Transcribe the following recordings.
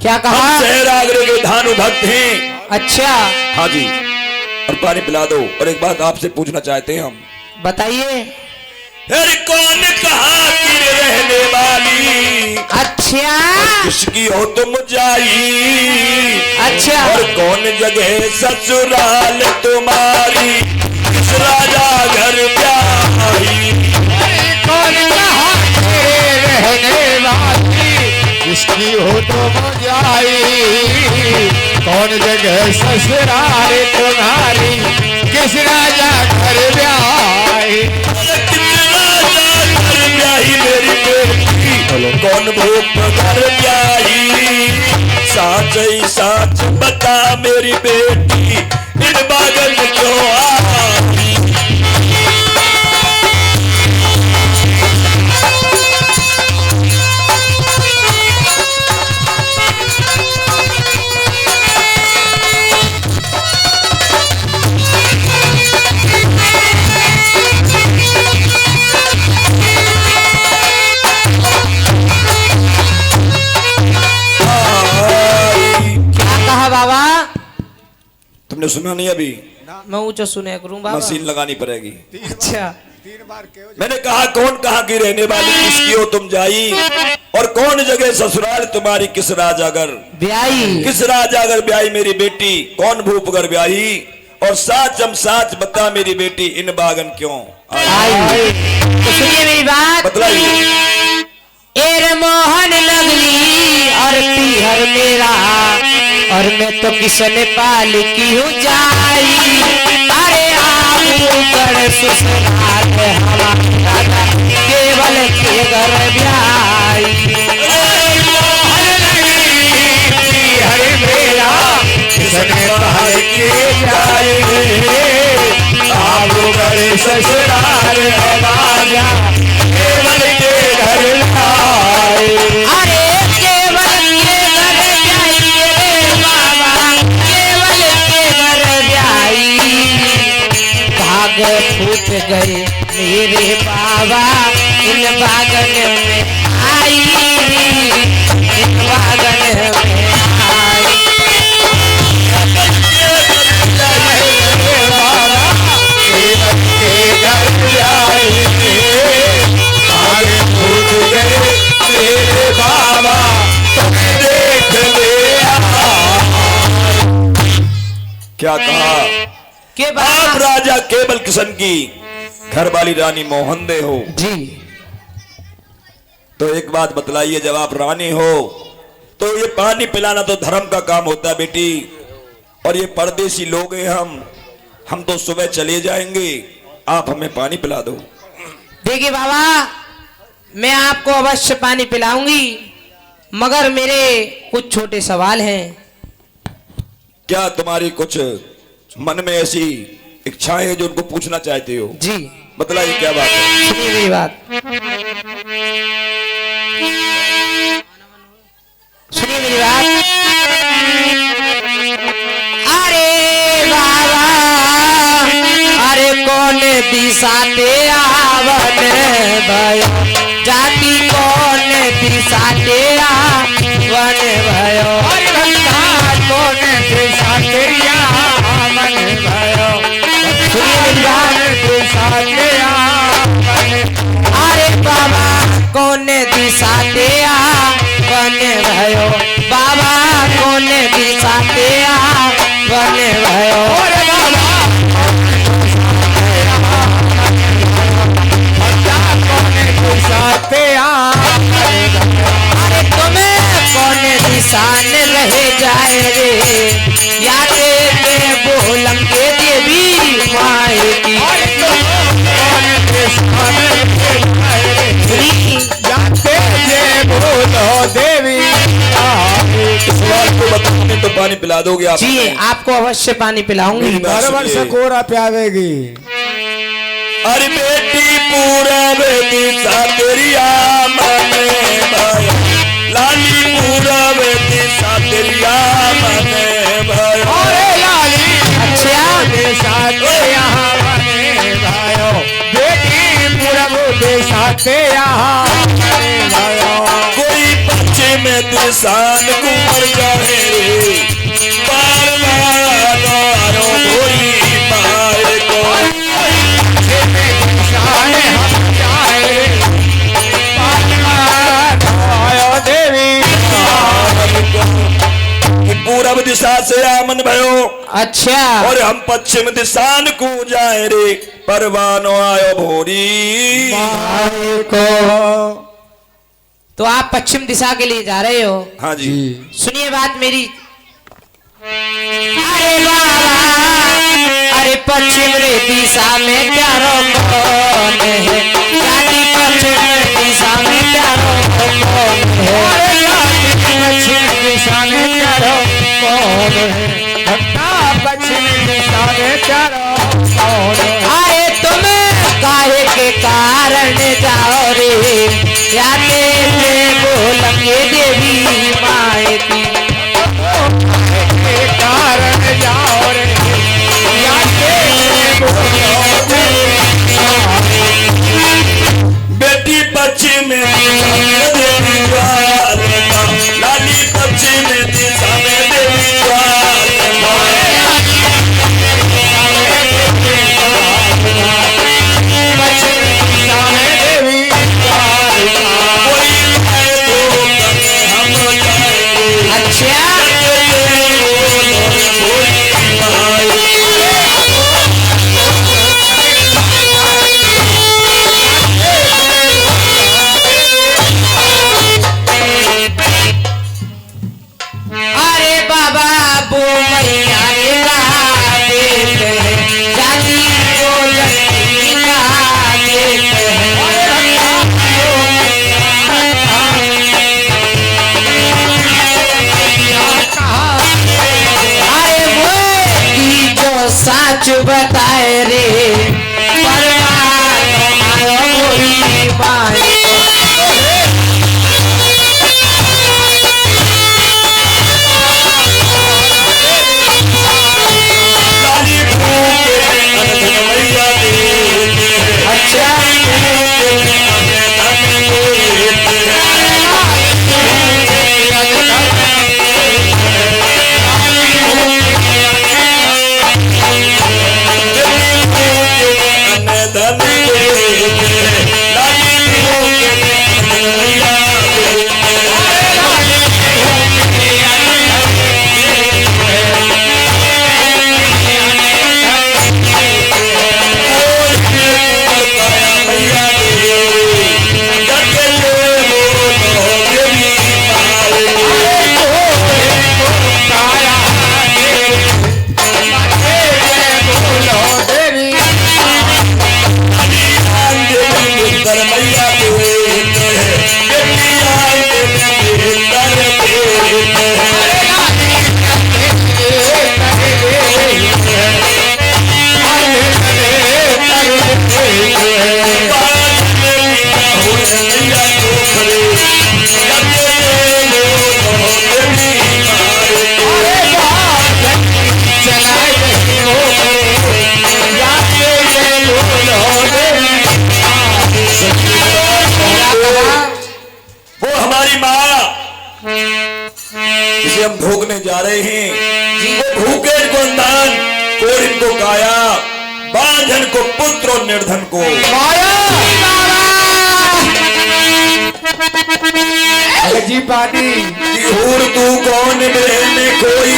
क्या कहा? शहरागरे के धानु भक्त हैं। अच्छा हाँ जी, और पानी पिला दो। और एक बात आपसे पूछना चाहते हैं हम। बताइए। अरे कौन कहा कि रहने वाली? अच्छा किसकी हो तुम जाई? अच्छा। और कौन जगह ससुराल तुम्हारी? किस राजा घर प्यारी? कौन कहा रहने वाली? किसकी हो तुम जाई? कौन जगह ससुराल तुम्हारी? किस राजा घर ब्याही? मेरी बेटी कौन भूप घर प्यारी? साच ही साच बता मेरी बेटी, इन बागन क्यों आई? बाबा तुमने सुना नहीं अभी? मैं ऊंचा सुने करूं बाबा। मशीन लगानी पड़ेगी। अच्छा 3 बार क्यों? मैंने कहा कौन कहा की रहने वाली? किसकी हो तुम जाई? और कौन जगह ससुराल तुम्हारी? किस राजागर ब्याही? किस राजागर ब्याही मेरी बेटी? कौन भूपगर ब्याही? और साचम साच बता मेरी बेटी, इन बागन क्यों आई? तो सुनिए मेरी बात। बतलाइए। एर मोहन लगली और पीहर मेरा, और मैं तो किसने पाल की हूँ जाई। अरे आबू कर ससुराल हमारा दादा केवल के घर ब्याई। हरे मेरा किसने पाल के जाए? आबू करे ससुराल हमारा केवल के घर लाए। अरे केवल के घर ब्याई रे बाबा, केवल के घर ब्याई। भाग फूट गए मेरे बाबा इन बागन में आई, इन बागन में आई। क्या कहा? के आप बाबा राजा केवल किशन की घर वाली रानी मोहनदे हो। जी। तो एक बात बतलाइए, जब आप रानी हो तो ये पानी पिलाना तो धर्म का काम होता है बेटी। और ये परदेसी लोग हैं हम तो सुबह चले जाएंगे, आप हमें पानी पिला दो। देखिए बाबा, मैं आपको अवश्य पानी पिलाऊंगी, मगर मेरे कुछ छोटे सवाल हैं। क्या तुम्हारी कुछ मन में ऐसी इच्छाएं हैं जो उनको पूछना चाहते हो? जी बतलाइए क्या बात है। सुनिए मेरी बात, सुनिए मेरी बात। अरे बाबा, अरे कौन दिशा ते आवन भयो? जाति कौन दिशा ते आवन भयो? अरे भक्ता कौन दिशा तेरा मन भयो? सुनिए मेरी बात। दिशा तेरा मन। अरे बाबा कौन दिशा ते आवन भयो? बाबा कौन दिशा ते आवन भयो? अरे बाबा कौन दिशा तेरा? अरे तुम्हें कौन निशान रह जाए रे? या ते बोलम के देवी माए की। कौन दिशा जाते जे बोलो देवी। इस बात को बताने तो पानी पिला दोगे आप? जी आपको अवश्य पानी पिलाऊंगी। मेरी बात बरबर सुनिए। से कोरा प्यावेगी। अरे बेटी पूरा दिशा तेरी मन भयो, लाली पूरा दिशा तेरी मन भयो। अरे लाली अच्छा दिशा तेरा मन भयो। बेटी पूरब दिशा तेरा मन भयो। कोई पश्चिम दिशान कुंवर जाए रे परवानो आयो भोरी माए को शाहे हम जाए आयो देवी कि पूरब दिशा से आमन भयो अच्छा और हम पश्चिम दिशान को जाए रे परवानो आयो भोरी को तो आप पश्चिम दिशा के लिए जा रहे हो। हाँ जी सुनिए बात मेरी। अरे बाबा अरे पश्चिम रे दिशा में प्यारो कौन है जाति पश्चिम दिशा में प्यारो कौन है पश्चिम दिशा में प्यारो कौन है भक्ता पश्चिम दिशा में प्यारो कौन है अरे तुम काहे के कारण जाओ रे याते से बोलेंगे देवी माए की के कारण जाओ रे याते बोलो बेटी पश्चिम देवी द्वारका लाली पश्चिम दिशा में देवी द्वारका देवी कोई है तो हम जाएंगे अच्छा अरे बाबा वो मैया रे देख है जाति को लड़की का देख अरे वो की जो सच बताए रे परमात्मा मोरी बाई लाली फूके मैया देते हैं अच्छा वो हमारी माँ जिसे हम भोगने जा रहे हैं वो भूखे को दान कोर इनको काया बांझन को पुत्र और निर्धन को जी पानी हूर तू कौन बहन कोई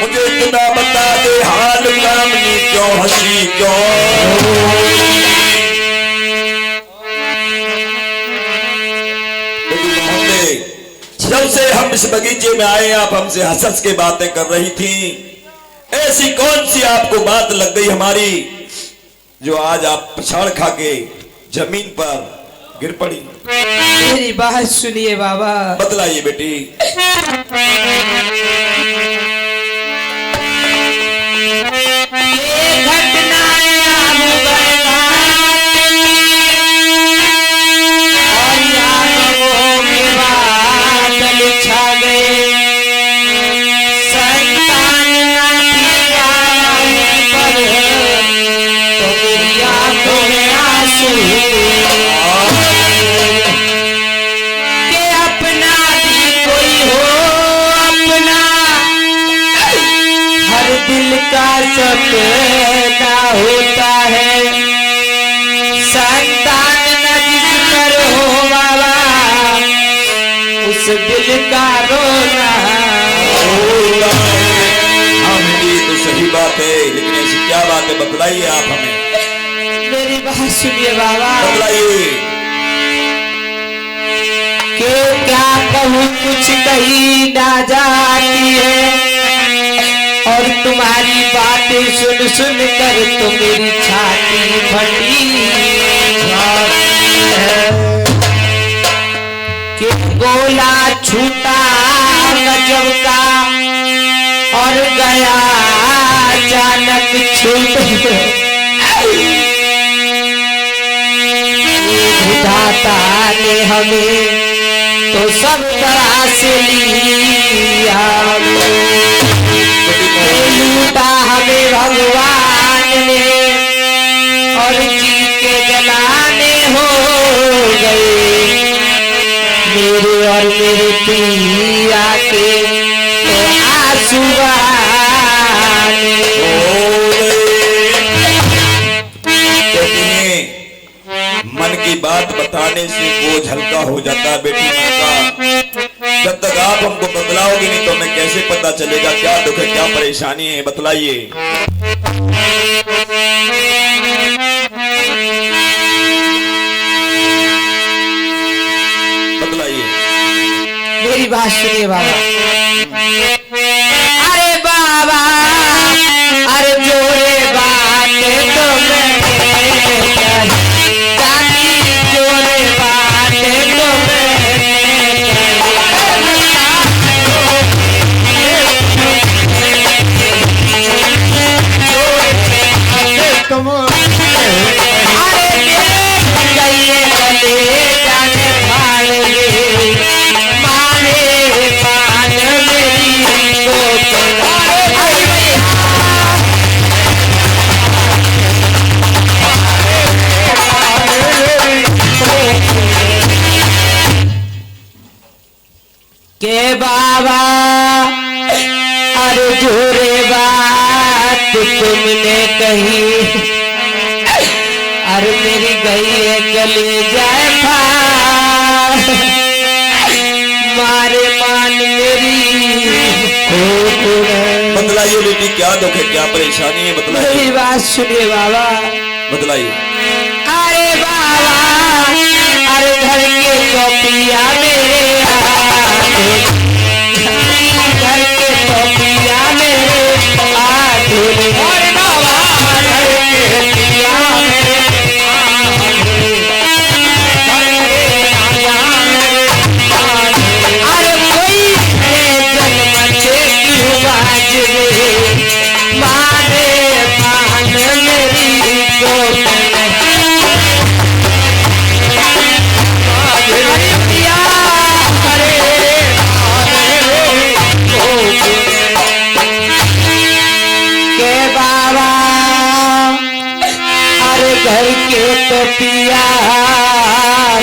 मुझे इतना बता दे हाल कामनी क्यों हंसी क्यों जब से हम इस बगीचे में आए आप हमसे हंस हंस के बातें कर रही थी ऐसी कौन सी आपको बात लग गई हमारी जो आज आप पछाड़ खा के जमीन पर गिर पड़ी। मेरी बात सुनिए बाबा। बतलाइए बेटी। ये घटना और यादों के बादल छा गए संतान ना दिया पर तो मेरी आंखों में आंसू के अपना भी सपना होता है, संतान न जिस पर हो बाबा, उस दिल का रोना होता है। हाँ बेटी तो सही बात है, लेकिन ऐसी क्या बात है, बतलाइए आप हमें, मेरी बात सुनिए बाबा। बतलाइए। कि क्या कहूँ कुछ कही ना जाती है, और तुम्हारी बातें सुन सुन कर तो मेरी छाती फटी है। कि गोला छूटा गजब का और गया अचानक छूट, विधाता ने हमें तो सब तरह से लिया, लूटा हमें भगवान ने और जी के जलाने हो गए मेरे और मेरे पिया के तो आंसू बहाने। कहते हैं मन की बात बताने से बोझ हल्का हो जाता है बेटी मन का। जब तक आप हमको बतलाओगे नहीं तो हमें कैसे पता चलेगा क्या दुख है, क्या परेशानी है, बतलाइए। बतलाइए। मेरी बात सुनिए बाबा। अरे बाबा, अरे जोरे बात तो मैंने कही, दादी जोरे बात तो तुम अरे गए गले जाने भाड़े मारे पान मेरी को के बाबा, अरे जोरे बात तुमने कही, अरे मेरी गई है गले जाए मारे मान मेरी बतलाइए बेटी क्या दुख है, क्या परेशानी है, बतलाइए। मेरी बात सुनिए बाबा। बतलाइए। अरे बाबा, अरे घर के कपिया मेरे घर के कपिया मेरे अरे बाबा, घर के पिया मेरे अरे कोई जन्म से क्यों बाज रे मारे पान मेरी को के बाबा, अरे घर के तो पिया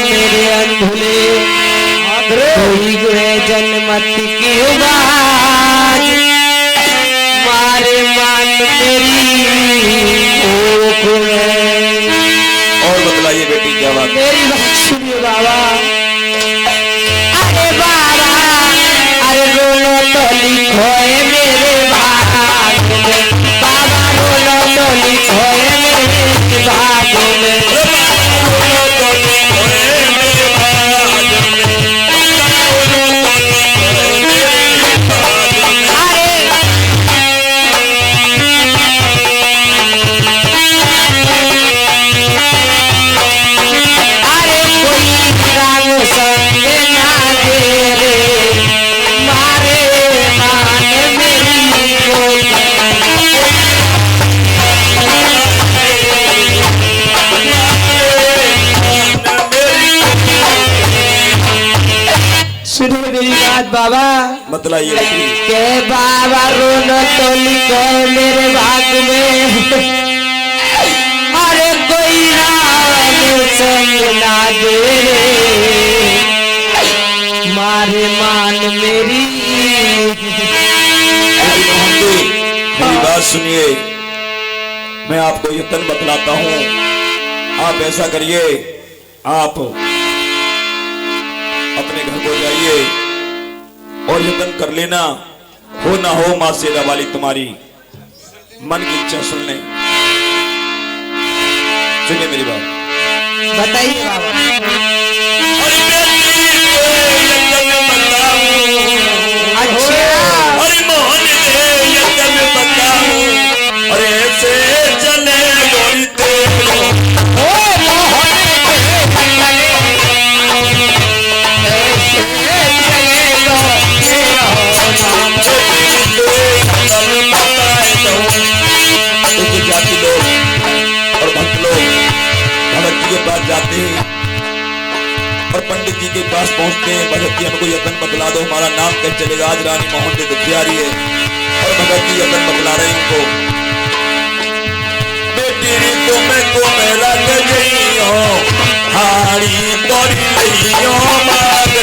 मेरे अंधुले कोई गए जन्मत की बाज मारे मान मेरी और बतलाइए बेटी क्या बात है। मेरी बात सुनिए बाबा। अरे बाबा, अरे रोलो तो लिखो है मेरे भाग में, बाबा रोलो तो लिखो है मेरे भाग में, रोलो तो लिखो है मेरे भाग में। अरे कोई रंग संग ना दे रे मारे मान मेरी को सुनिए मेरी बात बाबा। बतलाइए बेटी। के बाबा रोनो तो लिखो मेरे भाग में, अरे कोई राम संग ना दे रे मारे मान मेरी। मेरी बात सुनिए। मैं आपको यतन बतलाता हूं। आप ऐसा करिए, आप अपने घर को जाइए और यतन कर लेना, हो ना हो मां शेरा वाली तुम्हारी मन की इच्छा सुन ले। सुनिए मेरी बात, बताइए बाबा। अच्छा, अरे मोहन दे यतन बताऊं, अरे ऐसे चले गोरी तेरो, ओ मोहन के ऐसे चले लो तेरा नाम। कुछ जाति लोग और भक्त लोग भगत जी के पास जाते हैं और पंडित जी के पास पहुंचते हैं। भगत जी हमको यतन बतला दो, हमारा नाम कैसे चलेगा। आज रानी मोहन ने दुखियारी है और भगत जी यतन बतला रहे हैं उनको। बेटी को मैं रख गई हो, हारी तोरी नहीं हो मांग,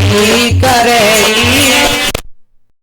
पूरी